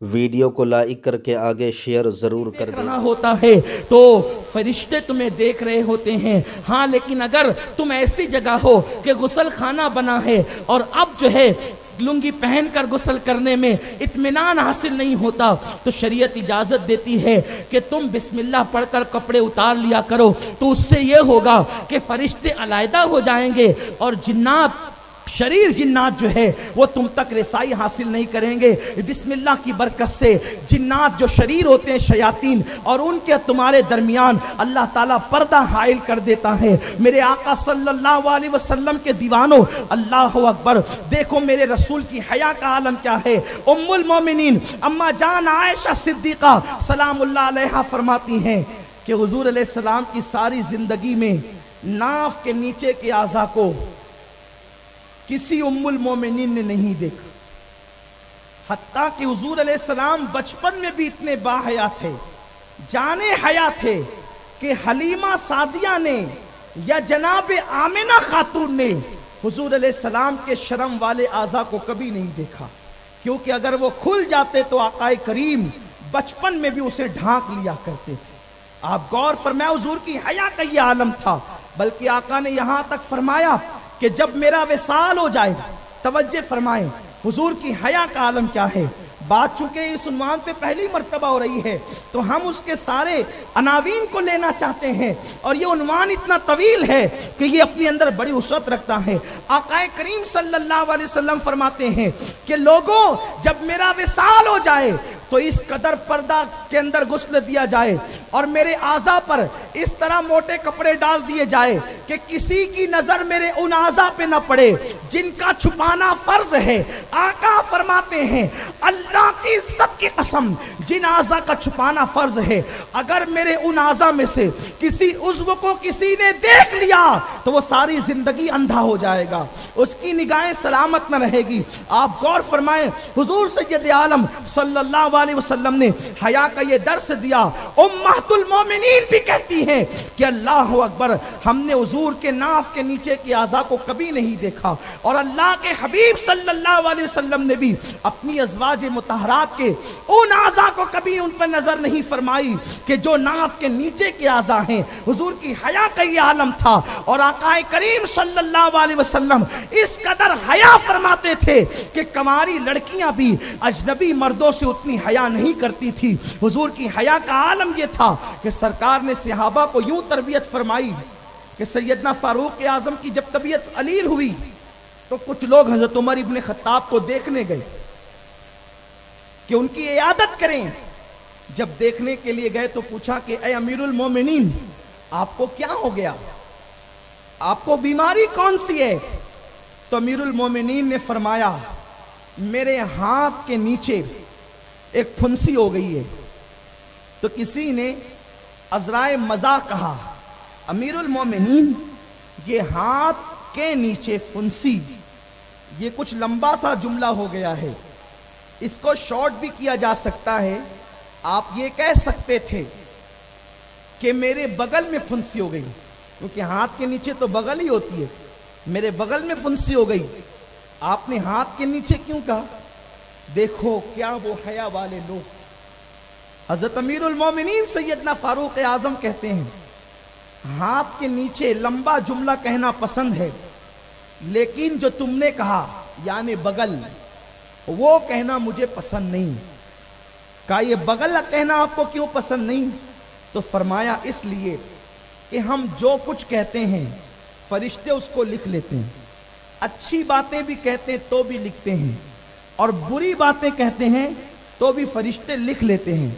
Video کو like کر کے آگے شیئر ضرور کر دیں۔ رہا ہوتا ہے تو فرشتے تمہیں دیکھ رہے ہوتے ہیں، ہاں لیکن اگر تم ایسی جگہ ہو کہ غسل خانہ بنا ہے اور اب جو ہے لنگی پہن کر غسل کرنے میں اطمینان حاصل نہیں ہوتا تو شریعت اجازت دیتی ہے کہ تم بسم اللہ پڑھ کر کپڑے اتار لیا کرو، تو اس سے یہ ہوگا کہ فرشتے علیحدہ ہو جائیں گے اور جنات، شریر جنات جو ہے وہ تم تک رسائی حاصل نہیں کریں گے۔ بسم اللہ کی برکت سے جنات جو شریر ہوتے ہیں شیاطین، اور ان کے تمہارے درمیان اللہ تعالیٰ پردہ حائل کر دیتا ہے۔ میرے آقا صلی اللہ علیہ وسلم کے دیوانوں، اللہ اکبر، دیکھو میرے رسول کی حیا کا عالم کیا ہے۔ ام المومنین اما جان عائشہ صدیقہ سلام اللہ علیہا فرماتی ہیں کہ حضور علیہ السلام کی ساری زندگی میں ناف کے نیچے کے اعضاء کو کسی ام المومنین نے نہیں دیکھا، حتیٰ کہ حضور علیہ السلام بچپن میں بھی اتنے باحیا تھے، جانے حیا تھے کہ حلیمہ سعدیہ نے یا جناب آمنہ خاتون نے حضور علیہ السلام کے شرم والے اعضاء کو کبھی نہیں دیکھا، کیونکہ اگر وہ کھل جاتے تو آقا کریم بچپن میں بھی اسے ڈھانک لیا کرتے تھے۔ آپ غور فرمائیں، حضور کی حیا کا یہ عالم تھا، بلکہ آقا نے یہاں تک فرمایا کہ جب میرا وصال ہو جائے، توجہ فرمائیں حضور کی حیا کا عالم کیا ہے۔ بات چونکہ اس عنوان پہ پہلی مرتبہ ہو رہی ہے تو ہم اس کے سارے عناوین کو لینا چاہتے ہیں، اور یہ عنوان اتنا طویل ہے کہ یہ اپنے اندر بڑی وسعت رکھتا ہے۔ آقا کریم صلی اللہ علیہ وسلم فرماتے ہیں کہ لوگوں جب میرا وصال ہو جائے تو اس قدر پردہ کے اندر غسل دیا جائے اور میرے اعضاء پر اس طرح موٹے کپڑے ڈال دیے جائے کہ کسی کی نظر میرے ان اعضاء پہ نہ پڑے جن کا چھپانا فرض ہے۔ آقا فرماتے ہیں اللہ کی عزت کی قسم، جن اعضاء کا چھپانا فرض ہے، اگر میرے ان اعضاء میں سے کسی عضو کو کسی نے دیکھ لیا تو وہ ساری زندگی اندھا ہو جائے گا، اس کی نگاہیں سلامت نہ رہے گی۔ آپ غور فرمائیں، حضور سید عالم صلی اللہ علیہ وسلم نے حیا کا یہ درس دیا۔ امہت المومنین بھی کہتی ہیں کہ اللہ اکبر، ہم نے حضور کے ناف کے نیچے کے اعضاء کو کبھی نہیں دیکھا، اور اللہ کے حبیب صلی اللہ علیہ وسلم نے بھی اپنی ازواج مطہرات کے ان اعضاء کو کبھی ان پر نظر نہیں فرمائی کہ جو ناف کے نیچے کے اعضاء ہیں۔ حضور کی حیا کا یہ عالم تھا، اور آقا کریم صلی اللہ علیہ وسلم اس قدر حیا فرماتے تھے کہ کنواری لڑکیاں بھی اجنبی مردوں سے اتنی حیا نہیں کرتی تھی۔ حضور کی حیا کا عالم یہ تھا کہ سرکار نے صحابہ کو یوں تربیت فرمائی کہ سیدنا فاروق اعظم کی جب طبیعت علیل ہوئی تو کچھ لوگ حضرت عمر ابن خطاب کو دیکھنے گئے کہ ان کی عیادت کریں۔ جب دیکھنے کے لیے گئے تو پوچھا کہ اے امیر المومنین، آپ کو کیا ہو گیا، آپ کو بیماری کون سی ہے؟ تو امیر المومنین نے فرمایا میرے ہاتھ کے نیچے ایک پھنسی ہو گئی ہے۔ تو کسی نے عذرائے مزاح کہا، امیر المومنین یہ ہاتھ کے نیچے پھنسی، یہ کچھ لمبا سا جملہ ہو گیا ہے، اس کو شارٹ بھی کیا جا سکتا ہے۔ آپ یہ کہہ سکتے تھے کہ میرے بغل میں پھنسی ہو گئی، کیونکہ ہاتھ کے نیچے تو بغل ہی ہوتی ہے، میرے بغل میں پھنسی ہو گئی۔ آپ نے ہاتھ کے نیچے کیوں کہا؟ دیکھو کیا وہ حیا والے لوگ۔ حضرت امیر المومنین سیدنا فاروق اعظم کہتے ہیں ہاتھ کے نیچے لمبا جملہ کہنا پسند ہے، لیکن جو تم نے کہا یعنی بغل، وہ کہنا مجھے پسند نہیں۔ کہا یہ بغل کہنا آپ کو کیوں پسند نہیں؟ تو فرمایا اس لیے کہ ہم جو کچھ کہتے ہیں فرشتے اس کو لکھ لیتے ہیں، اچھی باتیں بھی کہتے ہیں تو بھی لکھتے ہیں، اور بری باتیں کہتے ہیں تو بھی فرشتے لکھ لیتے ہیں۔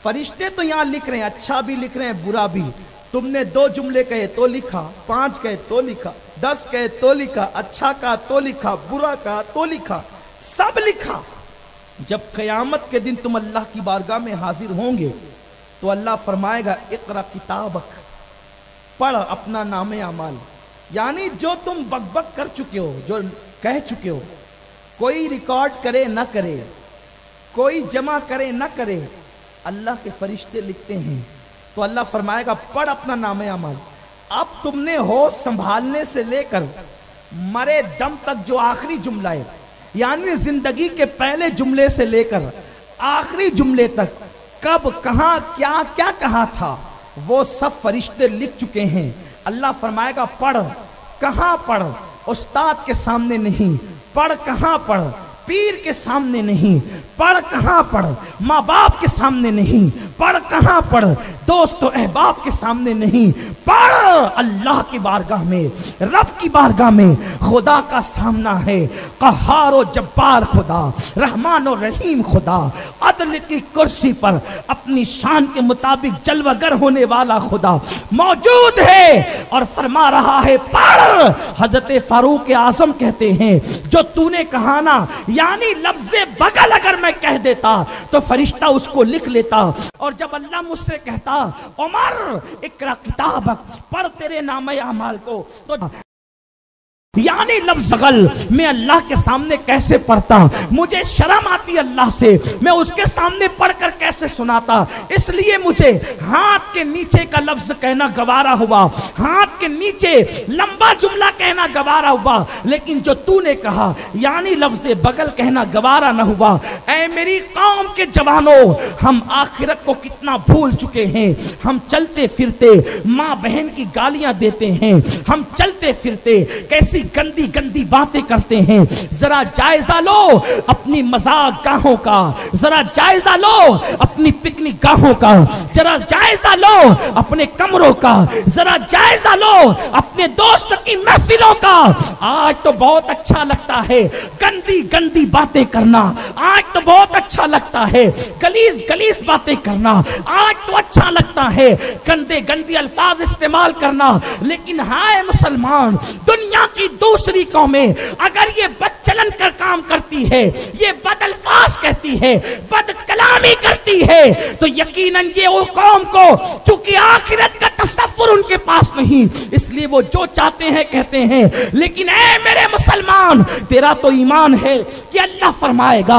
فرشتے تو یہاں لکھ رہے ہیں، اچھا بھی لکھ رہے ہیں برا بھی۔ تم نے 2 جملے کہے تو لکھا، 5 کہے تو لکھا، 10 کہے تو لکھا، اچھا کہا تو لکھا، برا کہا تو لکھا، سب لکھا۔ جب قیامت کے دن تم اللہ کی بارگاہ میں حاضر ہوں گے تو اللہ فرمائے گا اقرا کتابک، پڑھ اپنا نام اعمال، یعنی جو تم بک بک کر چکے ہو، جو کہہ چکے ہو، کوئی ریکارڈ کرے نہ کرے، کوئی جمع کرے نہ کرے، اللہ کے فرشتے لکھتے ہیں۔ تو اللہ فرمائے گا پڑھ اپنا نام اعمال۔ اب تم نے ہوش سنبھالنے سے لے کر مرے دم تک جو آخری جملہ ہے، یعنی زندگی کے پہلے جملے سے لے کر آخری جملے تک کب کہاں کیا کیا کہا تھا وہ سب فرشتے لکھ چکے ہیں. اللہ فرمائے گا پڑھ. کہاں پڑھ؟ استاد کے سامنے نہیں. پڑھ کہاں پڑھ؟ پیر کے سامنے نہیں. پڑھ کہاں پڑھ؟ ماں باپ کے سامنے نہیں. پڑھ کہاں پڑھ؟ دوست و احباب کے سامنے نہیں. پڑھ اللہ کی بارگاہ میں, رب کی بارگاہ میں. خدا کا سامنا ہے, قہار و جبار خدا, رحمان و رحیم خدا, عدل کی کرسی پر اپنی شان کے مطابق جلوہ گر ہونے والا خدا موجود ہے اور فرما رہا ہے پڑھ. حضرت فاروق اعظم کہتے ہیں جو تو نے کہا نا, یعنی لفظ بغل اگر میں کہہ دیتا تو فرشتہ اس کو لکھ لیتا, اور جب اللہ مجھ سے کہتا عمر اقرا کتابک, پڑھ تیرے نام اعمال کو, تو یعنی لفظ بغل میں اللہ کے سامنے کیسے پڑھتا, مجھے شرم آتی اللہ سے, میں اس کے سامنے پڑھ کر کیسے سناتا. اس لیے مجھے ہاتھ کے نیچے کا لفظ کہنا گوارا ہوا, ہاتھ کے نیچے لمبا جملہ کہنا گوارا ہوا, لیکن جو تو نے کہا یعنی لفظ بغل کہنا گوارا نہ ہوا. اے میری قوم کے جوانوں, ہم آخرت کو کتنا بھول چکے ہیں. ہم چلتے پھرتے ماں بہن کی گالیاں دیتے ہیں, ہم چلتے پھرتے کیسی گندی گندی باتیں کرتے ہیں. ذرا جائزہ لو اپنی مذاق گاہوں کا, ذرا جائزہ لو اپنی پکنک گاہوں کا, ذرا جائزہ لو اپنے کمروں کا, ذرا جائزہ لو اپنے دوست کی محفلوں کا. آج تو بہت اچھا لگتا ہے گندی گندی باتیں کرنا, آج تو بہت اچھا لگتا ہے گلیز گلیز باتیں کرنا, آج تو اچھا لگتا ہے گندے گندی الفاظ استعمال کرنا. لیکن ہائے مسلمان, دنیا کی دوسری قومیں اگر یہ بد چلن کر کام کرتی ہے, یہ بد الفاظ کہتی ہے, بد کلامی کرتی ہے, تو یقیناً یہ وہ قوم کو چونکہ آخرت کا تصور ان کے پاس نہیں, اس لیے وہ جو چاہتے ہیں کہتے ہیں. لیکن اے میرے مسلمان, تیرا تو ایمان ہے کہ اللہ فرمائے گا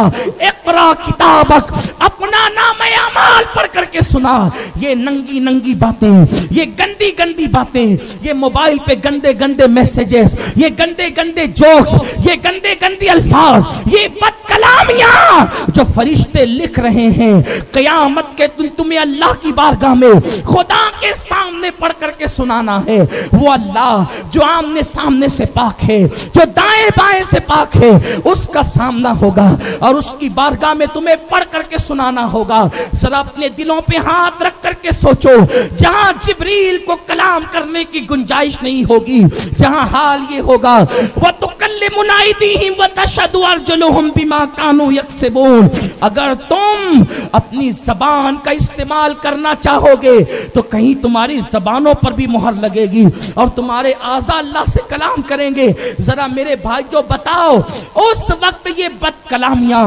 اقرا کتابک, اپنا نام اعمال پڑھ کر کے سنا. یہ ننگی ننگی باتیں, یہ گندی گندی باتیں, یہ موبائل پہ گندے گندے میسیجز, یہ گندے گندے جوکس, یہ گندے گندے الفاظ, یہ بد کلامیاں جو فرشتے لکھ رہے ہیں, قیامت کے دن تمہیں اللہ کی بارگاہ میں خدا کے سامنے پڑھ کر کے سنانا ہے. وہ اللہ جو آمنے سامنے سے پاک ہے, جو دائیں بائیں سے پاک ہے, اس کا سامنا ہوگا اور اس کی بارگاہ میں تمہیں پڑھ کر کے سنانا ہوگا. ذرا اپنے دلوں پہ ہاتھ رکھ کر کے سوچو, جہاں جبریل کو کلام کرنے کی گنجائش نہیں ہوگی, جہاں حال یہ ہوگا وَتُكَلِّمُنَا أَيْدِيهِمْ وَتَشْهَدُ أَرْجُلُهُمْ بِمَا كَانُوا يَكْسِبُونَ. اگر تم اپنی زبان کا استعمال کرنا چاہو گے تو کہیں تمہاری زبانوں پر بھی مہر لگے گی اور تمہارے اعضاء اللہ سے کلام کریں گے. ذرا میرے بھائی جو بتاؤ, اس وقت یہ بد کلامیاں,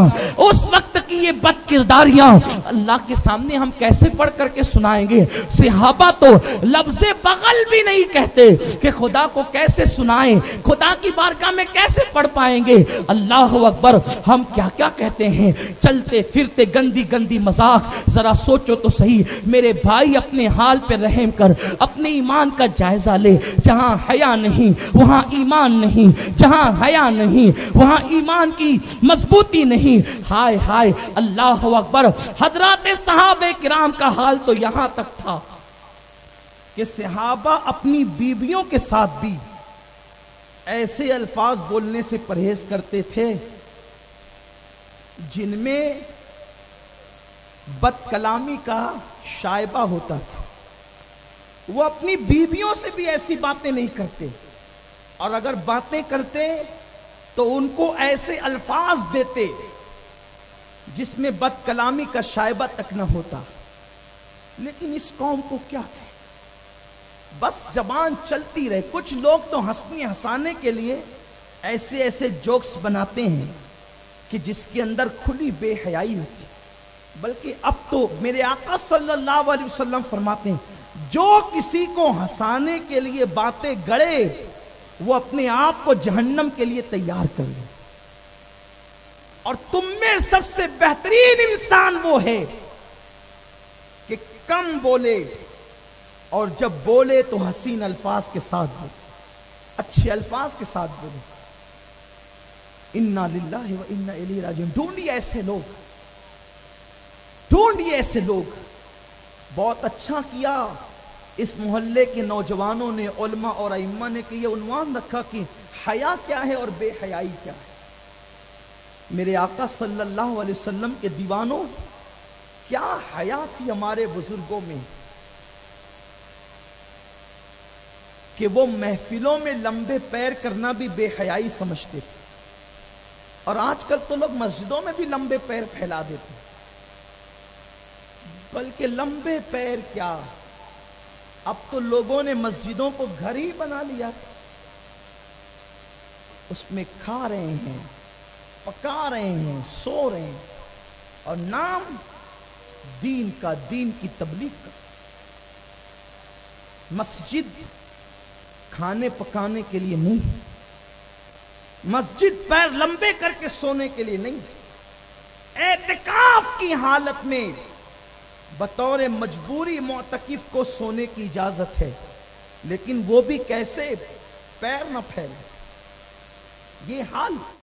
اس وقت کی یہ بد کرداریاں اللہ کے سامنے ہم کیسے پڑھ کر کے سنائیں گے؟ صحابہ تو لفظ بغل بھی نہیں کہتے کہ خدا کو کیسے سنائیں, خدا کی بارگاہ میں کیسے پڑھ پائیں گے. اللہ اکبر, ہم کیا کیا کہتے ہیں, چلتے پھرتے گندی گندی مذاق. ذرا سوچو تو صحیح میرے بھائی, اپنے حال پہ رحم کر, اپنے ایمان کا جائزہ لے. جہاں حیا نہیں وہاں ایمان نہیں, جہاں حیا نہیں وہاں ایمان کی مضبوطی نہیں. ہائے ہائے, اللہ اکبر. حضرات صحابہ کرام کا حال تو یہاں تک تھا کہ صحابہ اپنی بیویوں کے ساتھ بھی ایسے الفاظ بولنے سے پرہیز کرتے تھے جن میں بد کلامی کا شائبہ ہوتا تھا. وہ اپنی بیویوں سے بھی ایسی باتیں نہیں کرتے, اور اگر باتیں کرتے تو ان کو ایسے الفاظ دیتے جس میں بد کلامی کا شائبہ تک نہ ہوتا. لیکن اس قوم کو کیا ہے, بس زبان چلتی رہے. کچھ لوگ تو ہنسنے ہنسانے کے لیے ایسے ایسے جوکس بناتے ہیں کہ جس کے اندر کھلی بے حیائی ہوتی. بلکہ اب تو میرے آقا صلی اللہ علیہ وسلم فرماتے ہیں جو کسی کو ہنسانے کے لیے باتیں گڑے وہ اپنے آپ کو جہنم کے لیے تیار کر لے. اور تم میں سب سے بہترین انسان وہ ہے کہ کم بولے, اور جب بولے تو حسین الفاظ کے ساتھ بولے, اچھے الفاظ کے ساتھ بولے. انا للہ و انا الیہ راجعون. ڈھونڈی ایسے لوگ ڈھونڈیے ایسے لوگ. بہت اچھا کیا اس محلے کے نوجوانوں نے، علماء اور ائمہ نے کہ یہ عنوان رکھا کہ حیا کیا ہے اور بے حیائی کیا ہے. میرے آقا صلی اللہ علیہ وسلم کے دیوانوں، کیا حیا تھی ہمارے بزرگوں میں کہ وہ محفلوں میں لمبے پیر کرنا بھی بے حیائی سمجھتے تھے. اور آج کل تو لوگ مسجدوں میں بھی لمبے پیر پھیلا دیتے ہیں. بلکہ لمبے پیر کیا، اب تو لوگوں نے مسجدوں کو گھر ہی بنا لیا، اس میں کھا رہے ہیں، پکا رہے ہیں، سو رہے ہیں، اور نام دین کا، دین کی تبلیغ کا. مسجد کھانے پکانے کے لیے نہیں، مسجد پیر لمبے کر کے سونے کے لیے نہیں. اعتکاف کی حالت میں بطور مجبوری معتکف کو سونے کی اجازت ہے، لیکن وہ بھی کیسے؟ پیر نہ پھیلے. یہ حال